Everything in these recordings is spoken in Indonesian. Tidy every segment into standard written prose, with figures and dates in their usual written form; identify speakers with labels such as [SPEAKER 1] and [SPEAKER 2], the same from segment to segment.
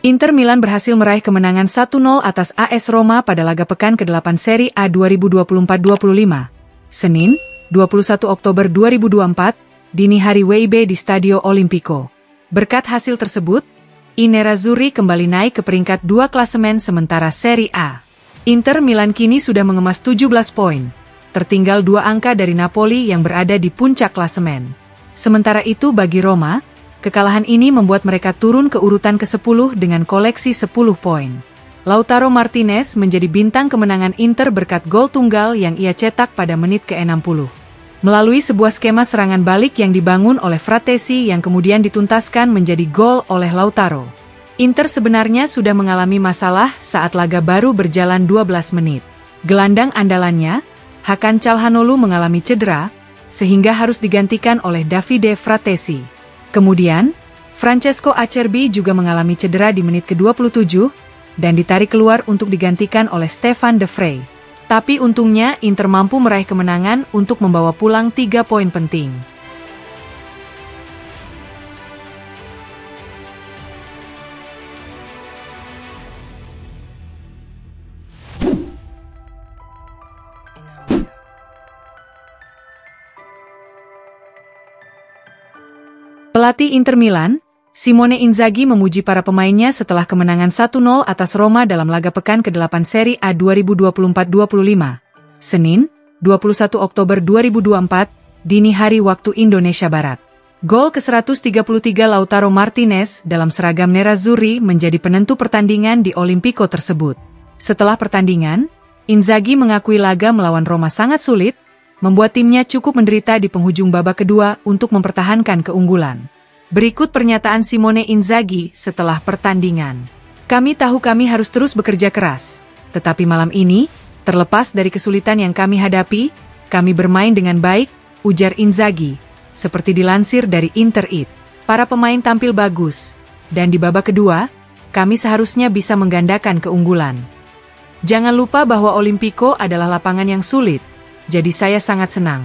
[SPEAKER 1] Inter Milan berhasil meraih kemenangan 1-0 atas AS Roma pada laga pekan ke-8 Serie A 2024-25. Senin, 21 Oktober 2024, dini hari WIB di Stadio Olimpico. Berkat hasil tersebut, I Nerazzurri kembali naik ke peringkat 2 klasemen sementara Serie A. Inter Milan kini sudah mengemas 17 poin, tertinggal 2 angka dari Napoli yang berada di puncak klasemen. Sementara itu bagi Roma, kekalahan ini membuat mereka turun ke urutan ke-10 dengan koleksi 10 poin. Lautaro Martinez menjadi bintang kemenangan Inter berkat gol tunggal yang ia cetak pada menit ke-60. Melalui sebuah skema serangan balik yang dibangun oleh Frattesi yang kemudian dituntaskan menjadi gol oleh Lautaro. Inter sebenarnya sudah mengalami masalah saat laga baru berjalan 12 menit. Gelandang andalannya, Hakan Calhanoglu mengalami cedera, sehingga harus digantikan oleh Davide Frattesi. Kemudian, Francesco Acerbi juga mengalami cedera di menit ke-27 dan ditarik keluar untuk digantikan oleh Stefan De Vrij. Tapi untungnya Inter mampu meraih kemenangan untuk membawa pulang 3 poin penting. Pelatih Inter Milan, Simone Inzaghi memuji para pemainnya setelah kemenangan 1-0 atas Roma dalam laga pekan ke-8 Serie A 2024-25. Senin, 21 Oktober 2024, dini hari waktu Indonesia Barat. Gol ke-133 Lautaro Martinez dalam seragam Nerazzurri menjadi penentu pertandingan di Olimpico tersebut. Setelah pertandingan, Inzaghi mengakui laga melawan Roma sangat sulit, membuat timnya cukup menderita di penghujung babak kedua untuk mempertahankan keunggulan. Berikut pernyataan Simone Inzaghi setelah pertandingan. Kami tahu kami harus terus bekerja keras, tetapi malam ini, terlepas dari kesulitan yang kami hadapi, kami bermain dengan baik, ujar Inzaghi. Seperti dilansir dari Inter-It, para pemain tampil bagus, dan di babak kedua, kami seharusnya bisa menggandakan keunggulan. Jangan lupa bahwa Olimpico adalah lapangan yang sulit, jadi saya sangat senang.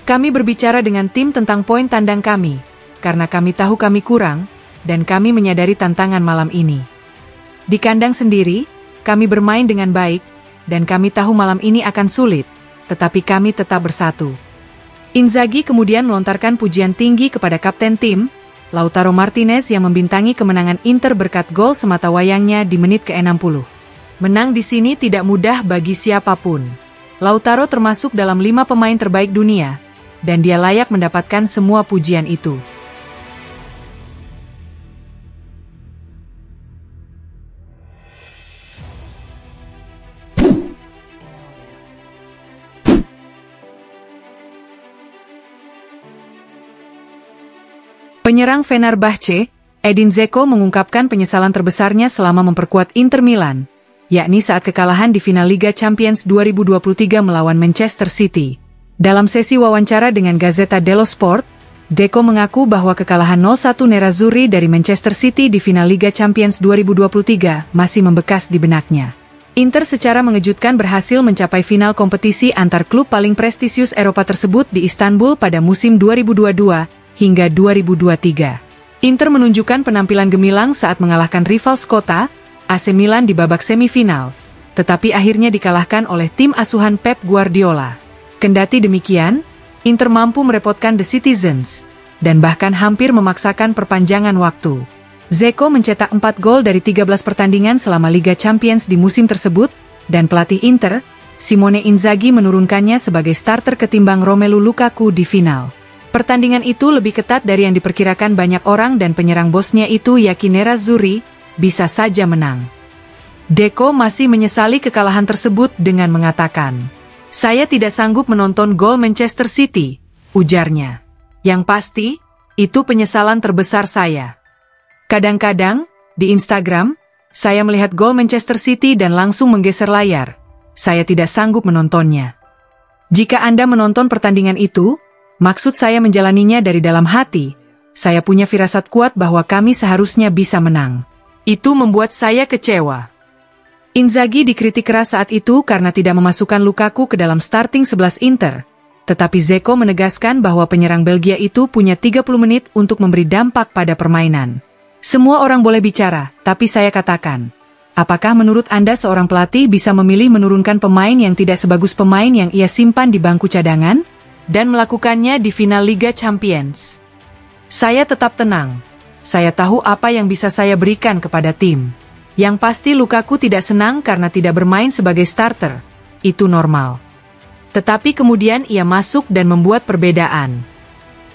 [SPEAKER 1] Kami berbicara dengan tim tentang poin tandang kami, karena kami tahu kami kurang, dan kami menyadari tantangan malam ini. Di kandang sendiri, kami bermain dengan baik, dan kami tahu malam ini akan sulit, tetapi kami tetap bersatu. Inzaghi kemudian melontarkan pujian tinggi kepada kapten tim, Lautaro Martinez yang membintangi kemenangan Inter berkat gol sematawayangnya di menit ke-60. Menang di sini tidak mudah bagi siapapun. Lautaro termasuk dalam 5 pemain terbaik dunia, dan dia layak mendapatkan semua pujian itu. Penyerang Fenerbahce, Edin Dzeko mengungkapkan penyesalan terbesarnya selama memperkuat Inter Milan, yakni saat kekalahan di final Liga Champions 2023 melawan Manchester City. Dalam sesi wawancara dengan Gazzetta dello Sport, Dzeko mengaku bahwa kekalahan 0-1 Nerazzurri dari Manchester City di final Liga Champions 2023 masih membekas di benaknya. Inter secara mengejutkan berhasil mencapai final kompetisi antar klub paling prestisius Eropa tersebut di Istanbul pada musim 2022 hingga 2023. Inter menunjukkan penampilan gemilang saat mengalahkan rival sekota, AC Milan di babak semifinal, tetapi akhirnya dikalahkan oleh tim asuhan Pep Guardiola. Kendati demikian, Inter mampu merepotkan The Citizens, dan bahkan hampir memaksakan perpanjangan waktu. Dzeko mencetak 4 gol dari 13 pertandingan selama Liga Champions di musim tersebut, dan pelatih Inter, Simone Inzaghi menurunkannya sebagai starter ketimbang Romelu Lukaku di final. Pertandingan itu lebih ketat dari yang diperkirakan banyak orang dan penyerang bosnya itu yakin Nerazzurri bisa saja menang. Dzeko masih menyesali kekalahan tersebut dengan mengatakan, "Saya tidak sanggup menonton gol Manchester City," ujarnya. "Yang pasti, itu penyesalan terbesar saya. Kadang-kadang, di Instagram, saya melihat gol Manchester City dan langsung menggeser layar. Saya tidak sanggup menontonnya. Jika Anda menonton pertandingan itu, maksud saya menjalaninya dari dalam hati. Saya punya firasat kuat bahwa kami seharusnya bisa menang. Itu membuat saya kecewa." Inzaghi dikritik keras saat itu karena tidak memasukkan Lukaku ke dalam starting 11 Inter. Tetapi Dzeko menegaskan bahwa penyerang Belgia itu punya 30 menit untuk memberi dampak pada permainan. Semua orang boleh bicara, tapi saya katakan. Apakah menurut Anda seorang pelatih bisa memilih menurunkan pemain yang tidak sebagus pemain yang ia simpan di bangku cadangan? Dan melakukannya di final Liga Champions? Saya tetap tenang. Saya tahu apa yang bisa saya berikan kepada tim. Yang pasti Lukaku tidak senang karena tidak bermain sebagai starter. Itu normal. Tetapi kemudian ia masuk dan membuat perbedaan.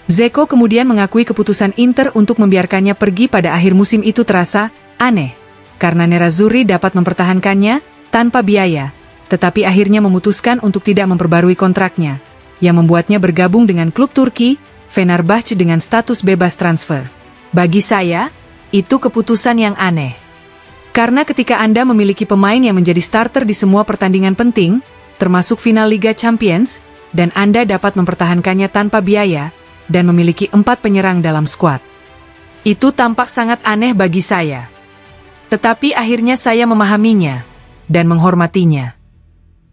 [SPEAKER 1] Dzeko kemudian mengakui keputusan Inter untuk membiarkannya pergi pada akhir musim itu terasa aneh. Karena Nerazzurri dapat mempertahankannya tanpa biaya, tetapi akhirnya memutuskan untuk tidak memperbarui kontraknya, yang membuatnya bergabung dengan klub Turki, Fenerbahce dengan status bebas transfer. Bagi saya, itu keputusan yang aneh. Karena ketika Anda memiliki pemain yang menjadi starter di semua pertandingan penting, termasuk final Liga Champions, dan Anda dapat mempertahankannya tanpa biaya, dan memiliki 4 penyerang dalam skuad. Itu tampak sangat aneh bagi saya. Tetapi akhirnya saya memahaminya, dan menghormatinya.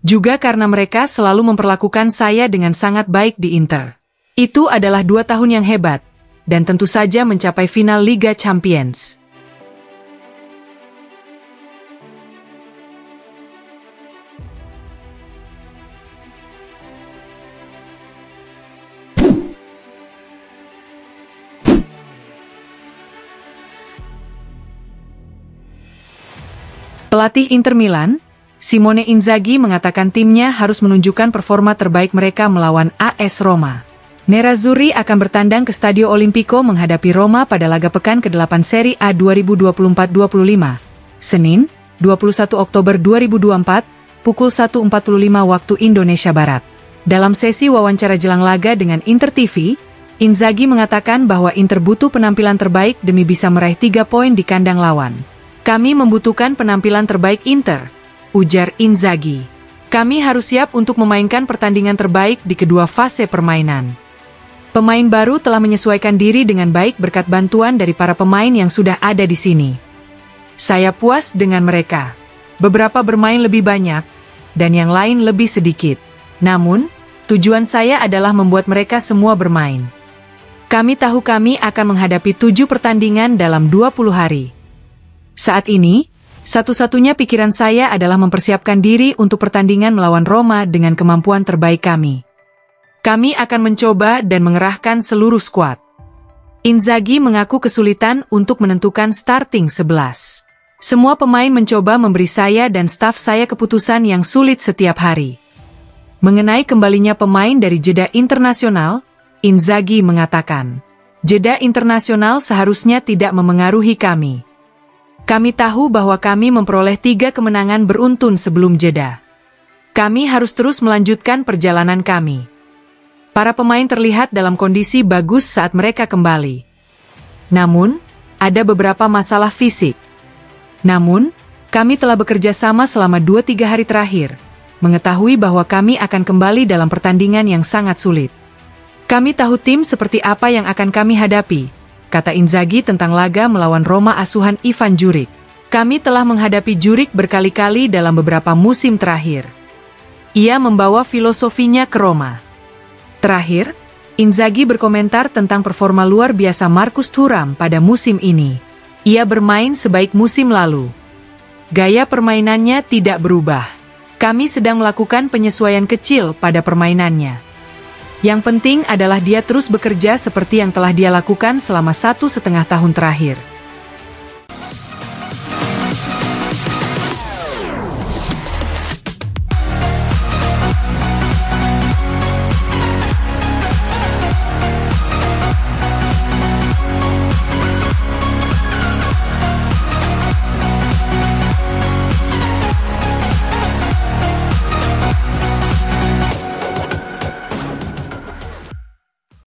[SPEAKER 1] Juga karena mereka selalu memperlakukan saya dengan sangat baik di Inter. Itu adalah 2 tahun yang hebat, dan tentu saja mencapai final Liga Champions. Pelatih Inter Milan, Simone Inzaghi mengatakan timnya harus menunjukkan performa terbaik mereka melawan AS Roma. Nerazzurri akan bertandang ke Stadio Olimpico menghadapi Roma pada laga pekan ke-8 Serie A 2024-25, Senin, 21 Oktober 2024, pukul 1.45 waktu Indonesia Barat. Dalam sesi wawancara jelang laga dengan Inter TV, Inzaghi mengatakan bahwa Inter butuh penampilan terbaik demi bisa meraih 3 poin di kandang lawan. Kami membutuhkan penampilan terbaik Inter, ujar Inzaghi. Kami harus siap untuk memainkan pertandingan terbaik di kedua fase permainan. Pemain baru telah menyesuaikan diri dengan baik berkat bantuan dari para pemain yang sudah ada di sini. Saya puas dengan mereka. Beberapa bermain lebih banyak, dan yang lain lebih sedikit. Namun, tujuan saya adalah membuat mereka semua bermain. Kami tahu kami akan menghadapi 7 pertandingan dalam 20 hari. Saat ini, satu-satunya pikiran saya adalah mempersiapkan diri untuk pertandingan melawan Roma dengan kemampuan terbaik kami. Kami akan mencoba dan mengerahkan seluruh skuad. Inzaghi mengaku kesulitan untuk menentukan starting 11. Semua pemain mencoba memberi saya dan staf saya keputusan yang sulit setiap hari. Mengenai kembalinya pemain dari jeda internasional, Inzaghi mengatakan, jeda internasional seharusnya tidak memengaruhi kami. Kami tahu bahwa kami memperoleh 3 kemenangan beruntun sebelum jeda. Kami harus terus melanjutkan perjalanan kami. Para pemain terlihat dalam kondisi bagus saat mereka kembali. Namun, ada beberapa masalah fisik. Namun, kami telah bekerja sama selama 2-3 hari terakhir, mengetahui bahwa kami akan kembali dalam pertandingan yang sangat sulit. Kami tahu tim seperti apa yang akan kami hadapi, kata Inzaghi tentang laga melawan Roma asuhan Ivan Juric. Kami telah menghadapi Juric berkali-kali dalam beberapa musim terakhir. Ia membawa filosofinya ke Roma. Terakhir, Inzaghi berkomentar tentang performa luar biasa Marcus Thuram pada musim ini. Ia bermain sebaik musim lalu. Gaya permainannya tidak berubah. Kami sedang melakukan penyesuaian kecil pada permainannya. Yang penting adalah dia terus bekerja seperti yang telah dia lakukan selama 1,5 tahun terakhir.